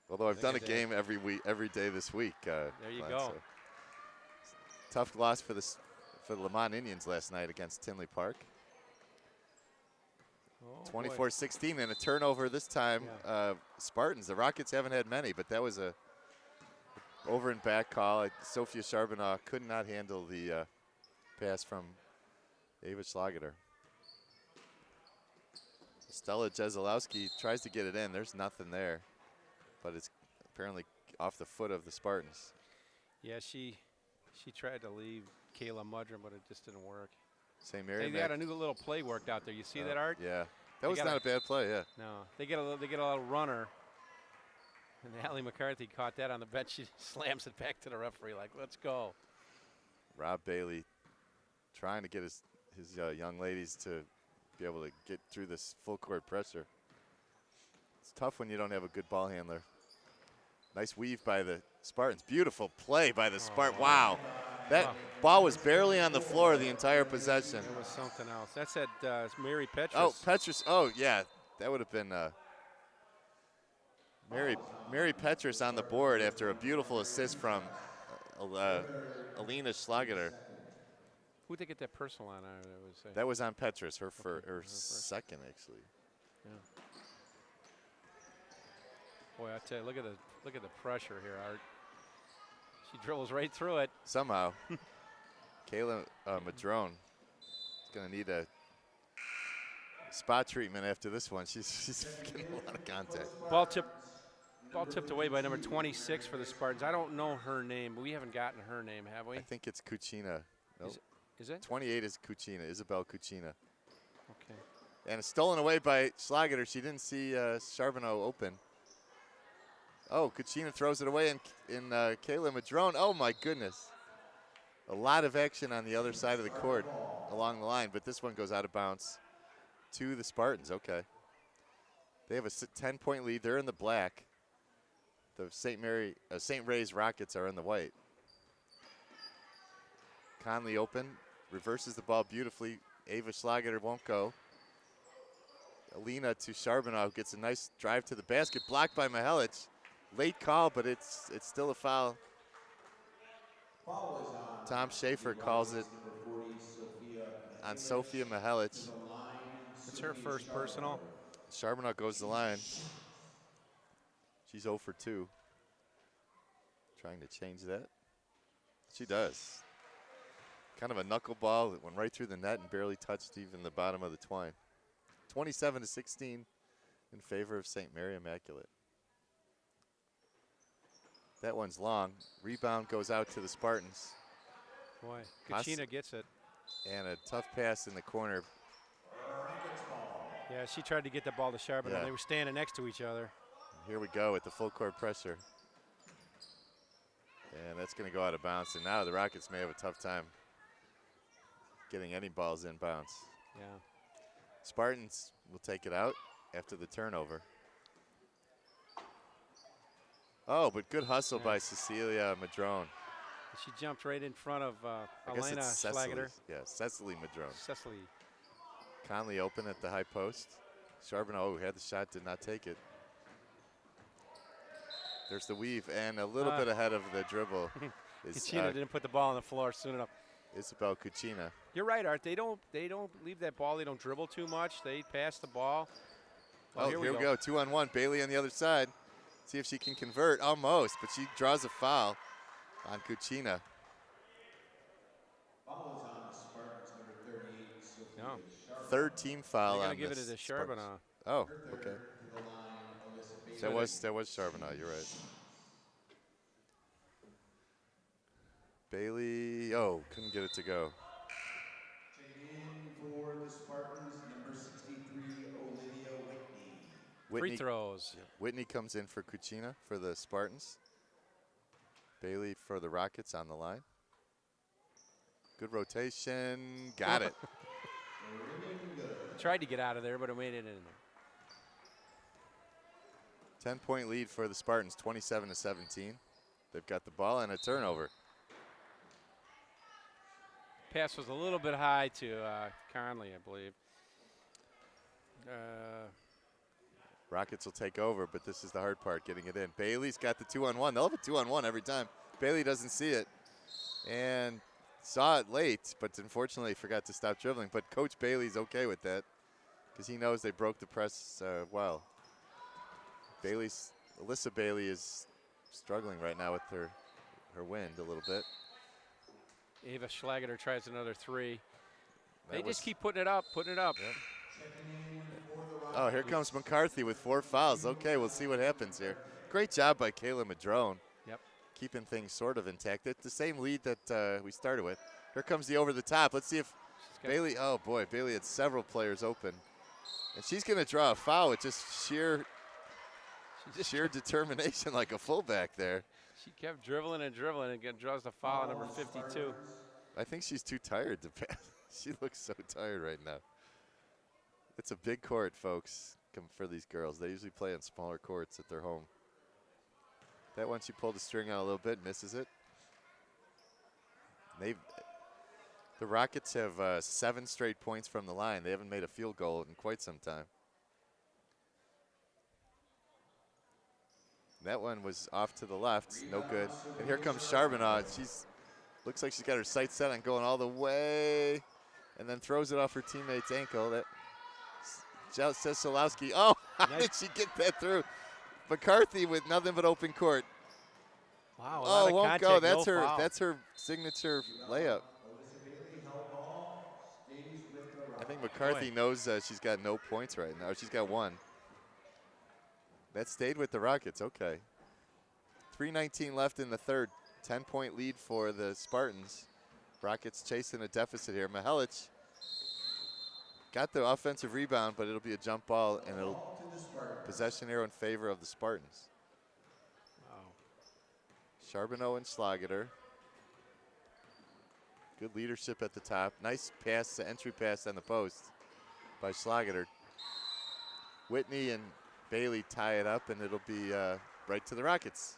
Although I've done a game every day this week. There you go. Tough loss for the Lamont Indians last night against Tinley Park. 24-16 and a turnover this time. Yeah. Spartans. The Rockets haven't had many, but that was a over and back call. Sophia Charbonneau could not handle the pass from Ava Schlageter. Stella Jezelowski tries to get it in. There's nothing there, but it's apparently off the foot of the Spartans. Yeah, she tried to leave Kayla Mudrum, but it just didn't work. St. Mary. They got a new little play worked out there. You see that, Art? Yeah, that was not a bad play. Yeah. No, they get a little runner, and Allie McCarthy caught that on the bench. She slams it back to the referee like, "Let's go." Rob Bailey trying to get his young ladies to be able to get through this full court pressure. It's tough when you don't have a good ball handler. Nice weave by the Spartans. Beautiful play by the Spartans. Wow. That ball was barely on the floor the entire possession. It was something else. That said Mary Petrus. Oh, Petrus. Oh, yeah. That would have been Mary Petrus on the board after a beautiful assist from Alina Schlageter. Who'd they get that personal on? That was on Petrus, her second, actually. Yeah. Boy, I tell you, look at the pressure here, Art. She dribbles right through it. Somehow. Kayla Madrone is going to need a spot treatment after this one. She's getting a lot of contact. Ball tipped away by number 26 for the Spartans. I don't know her name, but we haven't gotten her name, have we? I think it's Kuchina. Nope. Is it? 28 is Kuchina, Isabel Kuchina. Okay. And it's stolen away by Schlageter. She didn't see Charbonneau open. Oh, Kuchina throws it away, and Kayla Madrone. Oh, my goodness. A lot of action on the other side of the court along the line, but this one goes out of bounds to the Spartans. Okay. They have a 10-point lead. They're in the black. The St. Ray's Rockets are in the white. Conley open, reverses the ball beautifully. Ava Schlageter won't go. Alina to Charbonneau, gets a nice drive to the basket, blocked by Mihelic. Late call, but it's still a foul. Tom Schaefer calls it on Sophia Mihelic. It's her first personal. Charbonneau goes to the line. She's 0 for 2. Trying to change that. She does. Kind of a knuckleball that went right through the net and barely touched even the bottom of the twine. 27-16 in favor of St. Mary Immaculate. That one's long. Rebound goes out to the Spartans. Boy, Kuchina gets it. And a tough pass in the corner. Yeah, she tried to get the ball to Charbonneau. They were standing next to each other. Here we go with the full court pressure. And that's going to go out of bounds. And now the Rockets may have a tough time getting any balls in bounds. Yeah. Spartans will take it out after the turnover. Oh, but good hustle by Cecilia Madrone. She jumped right in front of Alina Schlageter. Yeah, Cecily Madrone. Cecily. Conley open at the high post. Charbonneau, who had the shot, did not take it. There's the weave, and a little bit ahead of the dribble. Kuchina didn't put the ball on the floor soon enough. Isabel Kuchina. You're right, Art. They don't leave that ball. They don't dribble too much. They pass the ball. Well, here we go. 2-on-1. Bailey on the other side. See if she can convert. Almost, but she draws a foul on Kuchina. Foul is on the Spartans, number 38. No. Third team foul on They're going to give it to Charbonneau. Oh, okay. That was Charbonneau. You're right. Bailey, couldn't get it to go. Checking in for the Spartans, number 63, Olivia Whitney. Free throws. Yeah. Whitney comes in for Kuchina for the Spartans. Bailey for the Rockets on the line. Good rotation. Got it. Tried to get out of there, but it made it in there. 10-point lead for the Spartans, 27-17. They've got the ball and a turnover. Pass was a little bit high to Conley, I believe. Rockets will take over, but this is the hard part, getting it in. Bailey's got the 2-on-1. They'll have a 2-on-1 every time. Bailey doesn't see it. And saw it late, but unfortunately forgot to stop dribbling. But Coach Bailey's okay with that because he knows they broke the press well. Alyssa Bailey is struggling right now with her wind a little bit. Ava Schlageter tries another three. That They just keep putting it up. Yep. Oh, here comes McCarthy with 4 fouls. Okay, we'll see what happens here. Great job by Kayla Madrone. Yep. Keeping things sort of intact. It's the same lead that we started with. Here comes the over the top. Let's see if Bailey, oh boy, Bailey had several players open. And she's going to draw a foul with just sheer determination like a fullback there. She kept dribbling and draws the foul at number 52. I think she's too tired to pass. She looks so tired right now. It's a big court, folks, for these girls. They usually play on smaller courts at their home. That one, she pulled the string out a little bit, misses it. The Rockets have 7 straight points from the line. They haven't made a field goal in quite some time. That one was off to the left, no good. And here comes Charbonneau. Looks like she's got her sights set on going all the way, and then throws it off her teammate's ankle. That says Solowski. Oh, how did she get that through? McCarthy with nothing but open court. Wow. Oh, won't go. That's her signature layup. I think McCarthy knows she's got no points right now. She's got 1. That stayed with the Rockets. Okay. 3:19 left in the third. 10-point lead for the Spartans. Rockets chasing a deficit here. Mihelic got the offensive rebound, but it'll be a jump ball, and it'll possession arrow in favor of the Spartans. Wow. Charbonneau and Schlageter. Good leadership at the top. Nice pass, entry pass on the post by Schlageter. Whitney and Bailey tie it up, and it'll be right to the Rockets.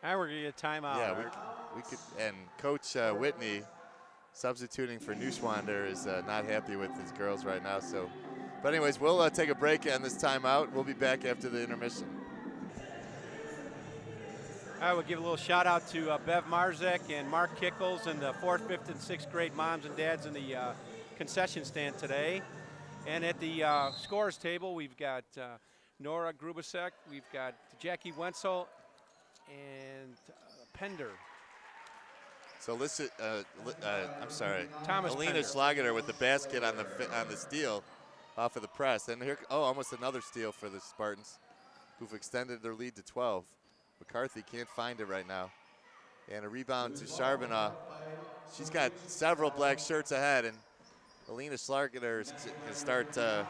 Now we're going to get a timeout. Yeah, we could. And Coach Whitney, substituting for Neuschwander, is not happy with his girls right now. So, but anyways, we'll take a break on this timeout. We'll be back after the intermission. I would give a little shout out to Bev Marzek and Mark Kickles and the 4th, 5th, and 6th grade moms and dads in the concession stand today. And at the scores table, we've got Nora Grubasek, we've got Jackie Wenzel, and Pender. So listen, I'm sorry, Thomas Alina Pender. Schlageter with the basket on the steal off of the press. And here, almost another steal for the Spartans, who've extended their lead to 12. McCarthy can't find it right now. And a rebound to Charbonneau. She's got several black shirts ahead, and Alina Schlageter is going to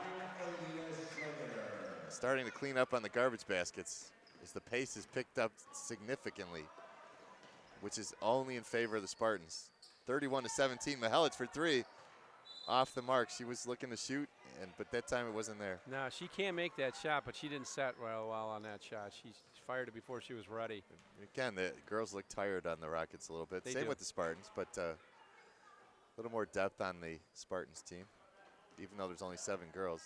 starting to clean up on the garbage baskets as the pace is picked up significantly, which is only in favor of the Spartans. 31-17, Mihelic for 3. Off the mark. She was looking to shoot, but that time it wasn't there. No, she can't make that shot, but she didn't set well on that shot. She fired it before she was ready. Again, the girls look tired on the Rockets a little bit. Same with the Spartans, but a little more depth on the Spartans team, even though there's only 7 girls.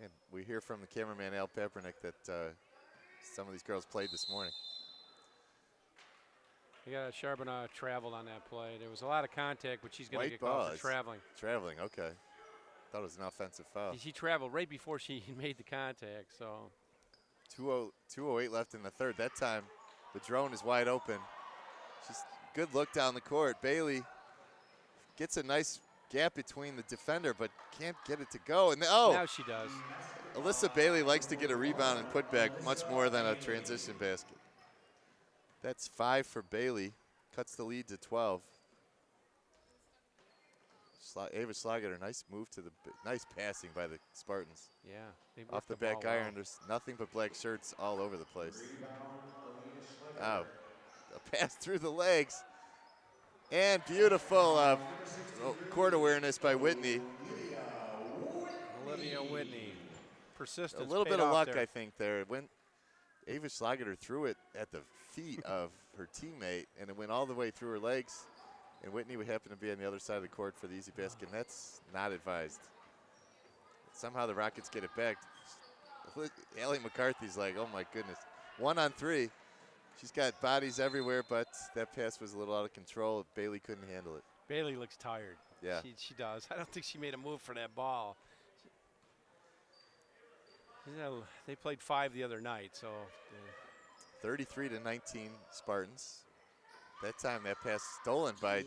And we hear from the cameraman, Al Papernick, that some of these girls played this morning. Charbonneau traveled on that play. There was a lot of contact, but she's going to get ball. called for traveling. Traveling, okay. Thought it was an offensive foul. She traveled right before she made the contact, so. 2:08 left in the third. That time, the drone is wide open. She's good look down the court. Bailey gets a nice gap between the defender, but can't get it to go. And now she does. Alyssa Bailey likes to get a rebound and put back much more than a transition basket. That's 5 for Bailey. Cuts the lead to 12. Ava Schlageter, nice move to nice passing by the Spartans. Yeah. Off the back iron, there's nothing but black shirts all over the place. Oh, a pass through the legs. And beautiful court awareness by Whitney. Olivia Whitney. Persistence. A little bit of luck, there. I think, there. It went, Ava Schlageter threw it at the feet of her teammate, and it went all the way through her legs. And Whitney would happen to be on the other side of the court for the easy basket, and that's not advised. Somehow the Rockets get it back. Allie McCarthy's like, oh my goodness. 1 on 3. She's got bodies everywhere, but that pass was a little out of control. Bailey couldn't handle it. Bailey looks tired. Yeah. She does. I don't think she made a move for that ball. You know, they played 5 the other night, so. 33-19 Spartans. That time that pass stolen by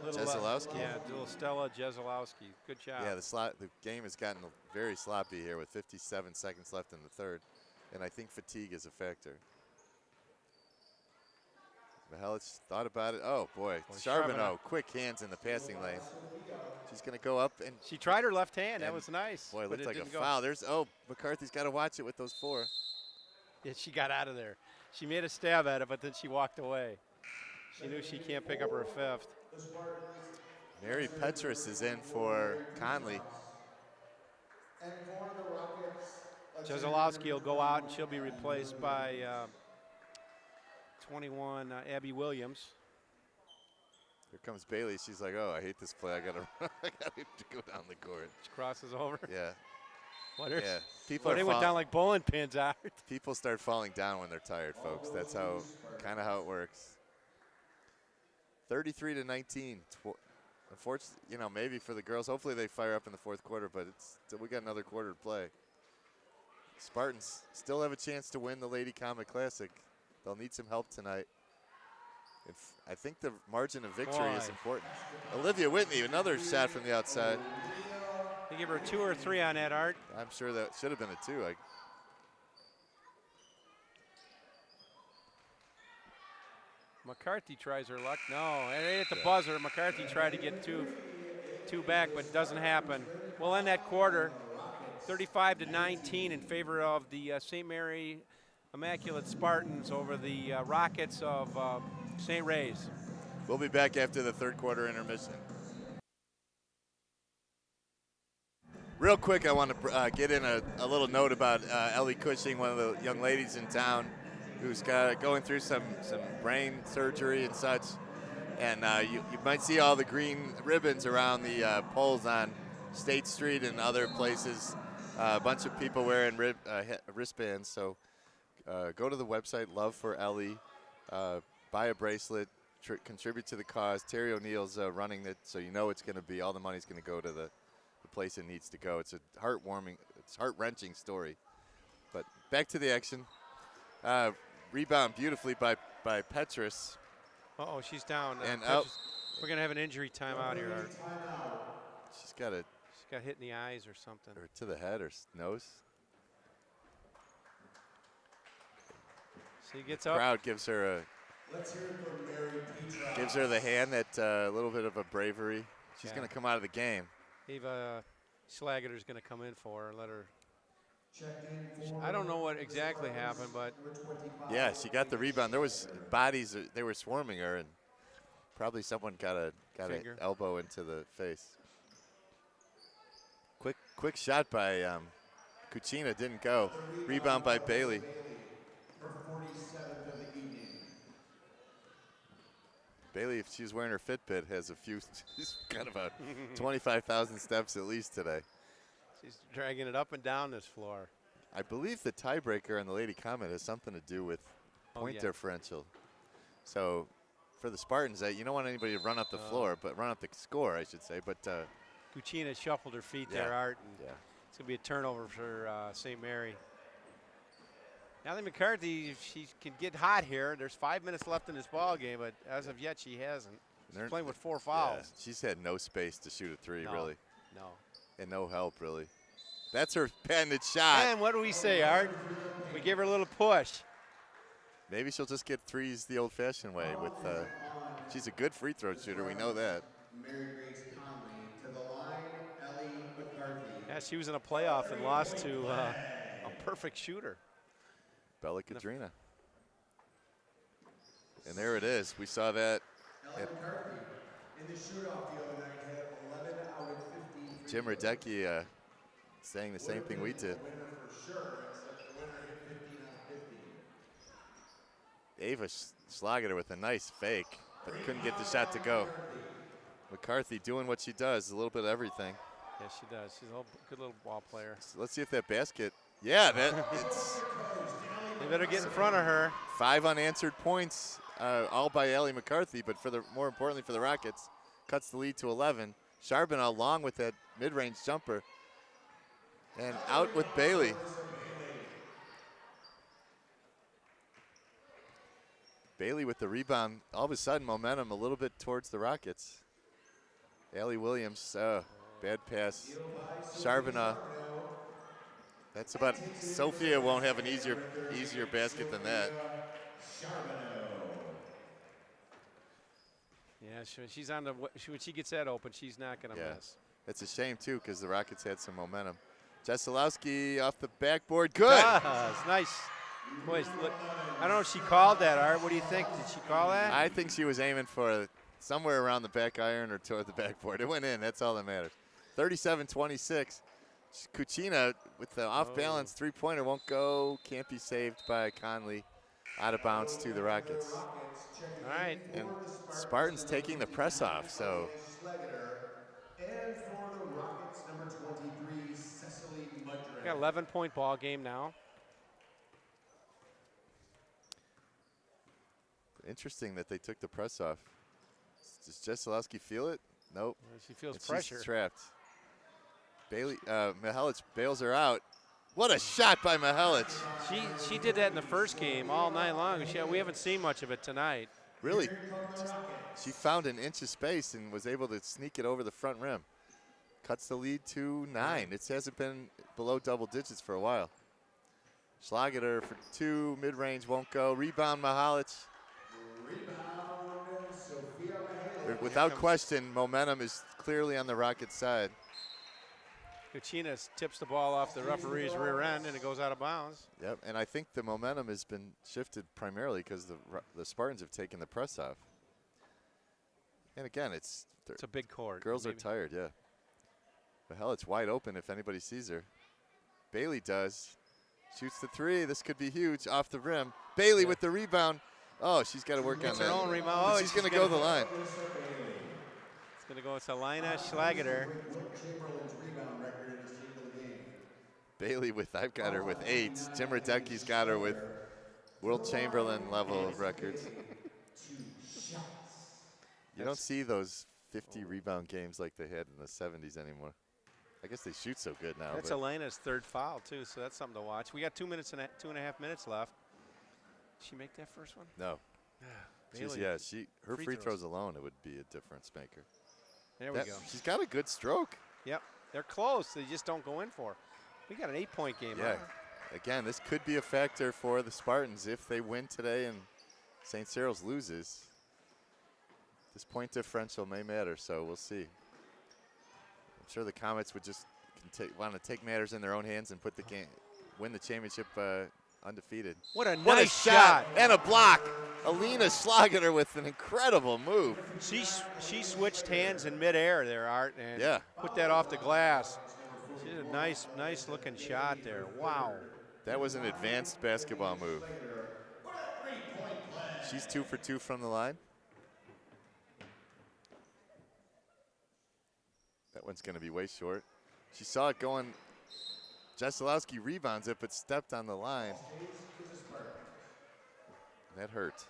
Jeselowski. Yeah, little Stella Jeselowski. Good job. Yeah, the game has gotten very sloppy here with 57 seconds left in the third, and I think fatigue is a factor. Mihalic thought about it. Oh, boy. Charbonneau, quick hands in the passing lane. She's going to go up. And she tried her left hand. That was nice. Boy, it looked like a foul. McCarthy's got to watch it with those 4. Yeah, she got out of there. She made a stab at it, but then she walked away. She knew she can't pick up her 5th. Mary Petrus is in for Conley. Jeselowski will go out, and she'll be replaced by 21, Abby Williams. Here comes Bailey. She's like, "Oh, I hate this play. I gotta go down the court." She crosses over. Yeah. Yeah. People they went down like bowling pins out. People start falling down when they're tired, folks. That's kind of how it works. 33-19. Unfortunately, maybe for the girls. Hopefully they fire up in the fourth quarter, but we got another quarter to play. Spartans still have a chance to win the Lady Comet Classic. They'll need some help tonight. I think the margin of victory is important. Olivia Whitney, another shot from the outside. They give her 2 or 3 on that, Art. I'm sure that should have been a 2. McCarthy tries her luck. No, it hit the buzzer. McCarthy tried to get two back, but it doesn't happen. We'll end that quarter 35-19 in favor of the St. Mary Immaculate Spartans over the Rockets of St. Ray's. We'll be back after the third quarter intermission. Real quick, I want to get in a little note about Ellie Cushing, one of the young ladies in town who's going through some brain surgery and such. And you might see all the green ribbons around the poles on State Street and other places. A bunch of people wearing wristbands. So go to the website, Love for Ellie, buy a bracelet, contribute to the cause. Terry O'Neill's running it, so it's going to be, all the money's going to go to the place it needs to go. It's a heart-wrenching story. But back to the action. Rebound beautifully by Petrus. Uh-oh, she's down. And we're going to have an injury timeout here, Art. She's got hit in the eyes or something. Or to the head or nose. She gets the up. Crowd gives her the hand, that little bit of a bravery. She's going to come out of the game. Eva Schlager's going to come in for her and let her. I don't know what exactly happened, but. Yeah, she got the rebound. There was bodies, they were swarming her, and probably someone got an elbow into the face. Quick shot by Cucina, didn't go. Rebound by Bailey. Bailey, if she's wearing her Fitbit, has she's got about 25,000 steps at least today. She's dragging it up and down this floor. I believe the tiebreaker on the Lady Comet has something to do with point differential. So for the Spartans, you don't want anybody to run up the floor, but run up the score, I should say. But Cucina shuffled her feet there, Art. And it's going to be a turnover for St. Mary. Natalie McCarthy, if she can get hot here, there's 5 minutes left in this ball game, but as of yet, she hasn't. She's playing with 4 fouls. Yeah, she's had no space to shoot a 3, really. No. And no help, really. That's her patented shot. And what do we say, Art? We give her a little push. Maybe she'll just get threes the old-fashioned way. She's a good free throw shooter. We know that. Yeah, she was in a playoff and lost to a perfect shooter. Bella Kadrina. And there it is. We saw that. In the shootout the other night, had 11 out of 15. Jim Radecki saying the same thing we did. Ava Schlager with a nice fake, but couldn't get the shot to go. McCarthy doing what she does, a little bit of everything. Yes, she does. She's a good little ball player. So let's see if that basket. Yeah, They better get in front of her. 5 unanswered points, all by Allie McCarthy, but more importantly for the Rockets, cuts the lead to 11. Charbonneau long with that mid-range jumper. And out with Bailey. Bailey with the rebound. All of a sudden, momentum a little bit towards the Rockets. Allie Williams, bad pass. Charbonneau. That's about, Sophia won't have an easier basket than that. Yeah, she's on the, when she gets that open, she's not going to miss. It's a shame, too, because the Rockets had some momentum. Jeselowski off the backboard. Good. It's nice. Boys, look, I don't know if she called that, Art. What do you think? Did she call that? I think she was aiming for somewhere around the back iron or toward the backboard. It went in. That's all that matters. 37-26. Kuchina with the off-balance three-pointer won't go. Can't be saved by Conley. Out of bounds to the Rockets. All right. And Spartans taking the press off, so. And for the Rockets, number 23, Cecily Mudrin. Got 11-point ball game now. Interesting that they took the press off. Does Jeselowski feel it? Nope. She feels And pressure. She's trapped. Bailey, Mihelic bails her out. What a shot by Mihelic. She did that in the first game all night long. We haven't seen much of it tonight. Really, she found an inch of space and was able to sneak it over the front rim. Cuts the lead to 9. It hasn't been below double digits for a while. Schlageter for 2, mid-range won't go. Rebound Mihelic. Without question, momentum is clearly on the Rockets' side. Kuchina tips the ball off the referee's rear end, and it goes out of bounds. Yep, and I think the momentum has been shifted primarily because the Spartans have taken the press off. And again, it's a big court. Girls are tired, yeah. But hell, it's wide open if anybody sees her. Bailey does. Shoots the 3. This could be huge off the rim. Bailey with the rebound. Oh, she's got to work on that. Her own rebound. She's going to go the line. It's going to go to Lina Schlageter. Bailey I've got her with 8. Tim Radecki's got her with World Chamberlain level of records. You don't see those 50 rebound games like they had in the 70s anymore. I guess they shoot so good now. That's Elena's 3rd foul, too, so that's something to watch. We got 2.5 minutes left. Did she make that first one? No. Her free throws alone, it would be a difference maker. There we go. She's got a good stroke. Yep. They're close. They just don't go in for her. We got an 8-point game. Yeah. Again, this could be a factor for the Spartans if they win today and St. Cyril's loses. This point differential may matter, so we'll see. I'm sure the Comets would just want to take matters in their own hands and win the championship undefeated. What a nice shot. And a block. Alina Schlageter with an incredible move. She switched hands in midair there, Art, and put that off the glass. She did a nice looking shot there. Wow. That was an advanced basketball move. She's 2 for 2 from the line. That one's going to be way short. She saw it going. Jeselowski rebounds it, but stepped on the line. That hurt.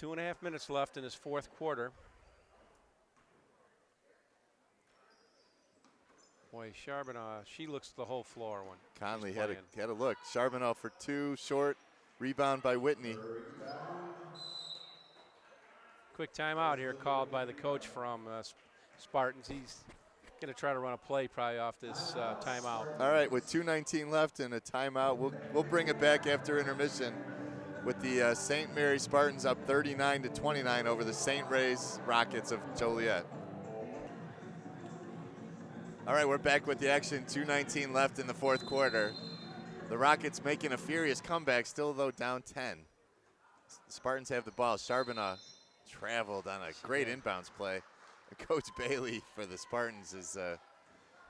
2.5 minutes left in this 4th quarter. Boy, Charbonneau, she looks the whole floor when Conley had a look. Charbonneau for 2, short. Rebound by Whitney. Quick timeout here called by the coach from Spartans. He's going to try to run a play probably off this timeout. All right, with 2:19 left and a timeout, we'll bring it back after intermission with the St. Mary Spartans up 39-29 over the St. Ray's Rockets of Joliet. All right, we're back with the action. 2:19 left in the 4th quarter. The Rockets making a furious comeback, still though down 10. The Spartans have the ball. Charbonneau traveled on a great inbounds play. And Coach Bailey for the Spartans is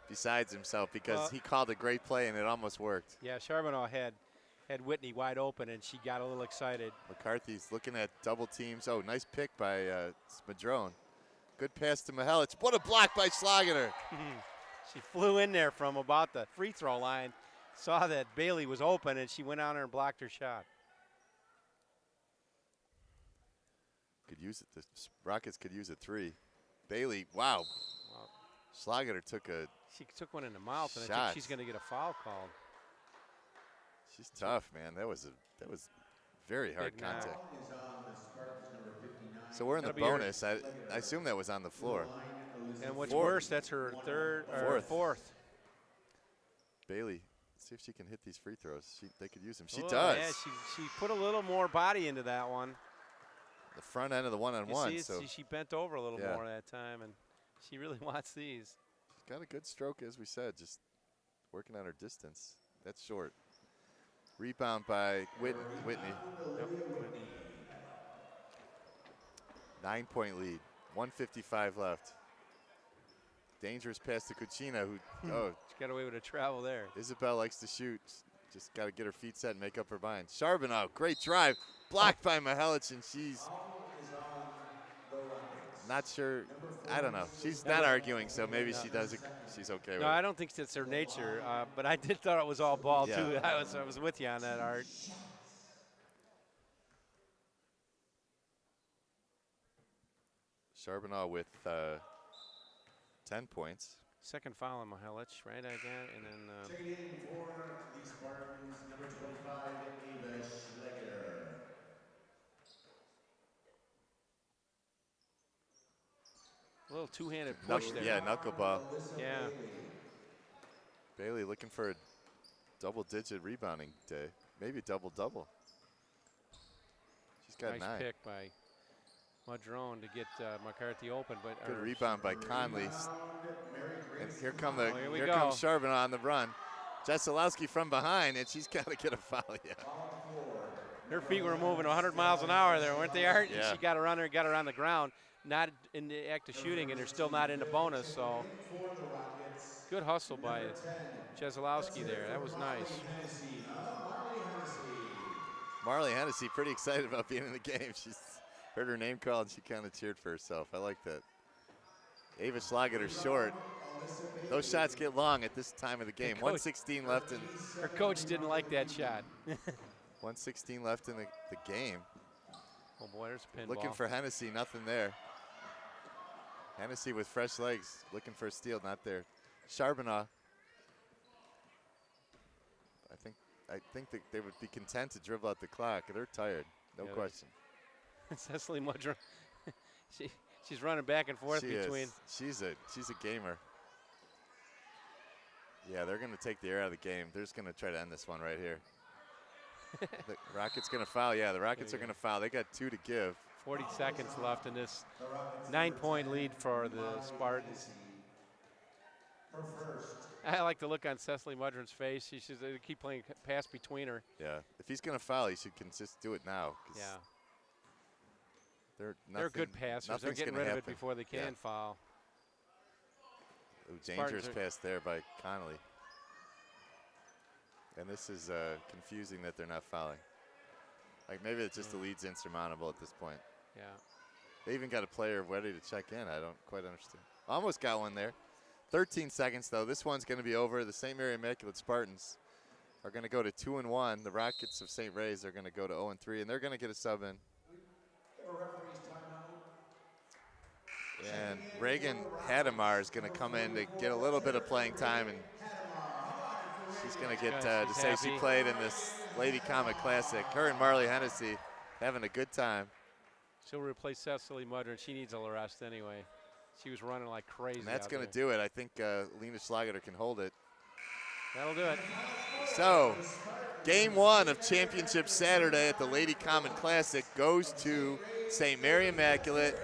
besides himself because he called a great play and it almost worked. Yeah, Charbonneau had Whitney wide open and she got a little excited. McCarthy's looking at double teams. Oh, nice pick by Smadrone. Good pass to Mihelic. What a block by Schlageter. She flew in there from about the free throw line, saw that Bailey was open, and she went on her and blocked her shot. Could use it. The Rockets could use a 3. Bailey, wow. Schlager took a She took one in the mouth, and I shot. think she's going to get a foul called. She's tough, man. That was very hard Big knock. contact. So we're in the That'll be her- bonus. I assume that was on the floor. And what's Fourth. worse, that's her fourth. Bailey, see if she can hit these free throws. They could use them. She Oh, does. Yeah, she put a little more body into that one. The front end of the You one-on-one. see it? So She bent over a little Yeah. more that time, and she really wants these. she's got a good stroke, as we said, just working on her distance. That's short. Rebound by Whitney. 9-point lead. 1:55 left. Dangerous pass to Cucina, who, She got away with a travel there. Isabel likes to shoot. Just got to get her feet set and make up her mind. Charbonneau, great drive. Blocked by Mihelic, and she's not sure. I don't know. She's not arguing, so maybe she does it. She's okay with No, it. I don't think that's her nature, but I did thought it was all ball, Yeah. too. I was with you on that, Art. Charbonneau with 10 points. Second foul on Mihelic, right? I got, and then Checking in for the Spartans, number 25, Eva Schleger. a little two-handed push there. Yeah, knuckleball. Yeah. Bailey looking for a double-digit rebounding day. Maybe double-double. She's got Nice 9. pick by Madrone to get McCarthy open, but Good rebound by Conley. And here we here go. comes Charbonneau on the run. Jeselowski from behind, and she's got to get a foul. Yeah. her feet were moving 100 miles an hour there, weren't they, Art? Yeah. And she got her on the ground, not in the act of shooting, and they're still not in the bonus. So good hustle by Jeselowski there. That was nice. Marley Hennessy pretty excited about being in the game. She's heard her name called, and she kind of cheered for herself. I like that. Ava Schlager short. Those shots get long at this time of the game. 1:16 left in. Her coach didn't like that shot. 1:16 left in the game. Oh boy, there's a pinball. Looking for Hennessy, nothing there. Hennessy with fresh legs, looking for a steal, not there. Charbonneau. I think that they would be content to dribble out the clock. They're tired, no question. Cecily Mudra. She's running back and forth between. She's a gamer. Yeah, they're going to take the air out of the game. They're just going to try to end this one right here. The Rockets going to foul. Yeah, the Rockets are going to foul. They got 2 to give. 40 seconds left in this 9-point lead for the Spartans. I like the look on Cecily Mudron's face. She says they keep playing pass between her. Yeah, if he's going to foul, he should just do it now. Yeah. They're good passers. They're getting rid of it before they can foul. Ooh, dangerous pass there by Connolly. And this is confusing that they're not fouling. Like maybe it's just the lead's insurmountable at this point. Yeah. They even got a player ready to check in. I don't quite understand. Almost got one there. 13 seconds though. This one's going to be over. The St. Mary Immaculate Spartans are going to go to 2-1. The Rockets of St. Ray's are going to go to 0-3, and they're going to get a sub in. And Reagan Hadamar is going to come in to get a little bit of playing time, and she's going to get to say she played in this Lady Comet Classic. Her and Marley Hennessy having a good time. She'll replace Cecily Mudron. She needs a little rest anyway. She was running like crazy. And that's going to do it. I think Lena Schlager can hold it. That'll do it. So, game 1 of Championship Saturday at the Lady Comet Classic goes to St. Mary Immaculate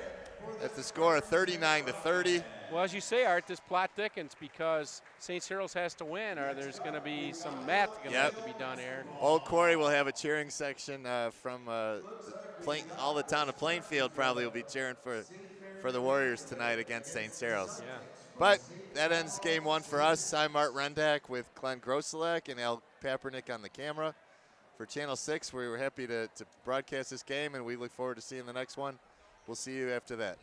at the score of 39-30. Well, as you say, Art, this plot thickens because St. Cyril's has to win, or there's going to be some math going to have to be done here. Old Quarry will have a cheering section from all the town of Plainfield probably will be cheering for the Warriors tonight against St. Cyril's. Yeah. But that ends game 1 for us. I'm Art Rendak with Glenn Grosselak and Al Papernick on the camera. For Channel 6, we were happy to broadcast this game, and we look forward to seeing the next one. We'll see you after that.